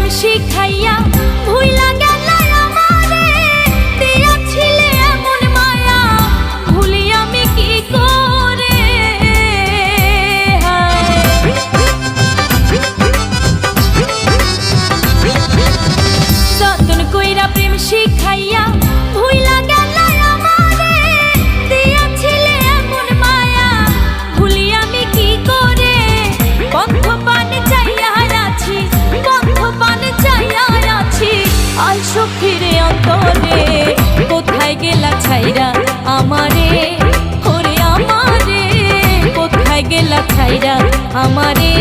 শিখাইয়া ভুইলা গেলা আমারে, দিয়াছিলে এমন মায়া ভুলি আমি কি করে। যতন কইরা প্রেম শিখাইয়া ভুইলা গেলা আমারে, দিয়াছিলে এমন মায়া ভুলি আমি কি করে। বন্ধ পানে চাইয়া আছি, বন্ধ পানে চাইয়া আছি, আইসো ফিরে অন্তরে। কোথায় গেলা ছাইরা আমারে, ওরে আমারে, কোথায় গেলা ছাইরা আমারে।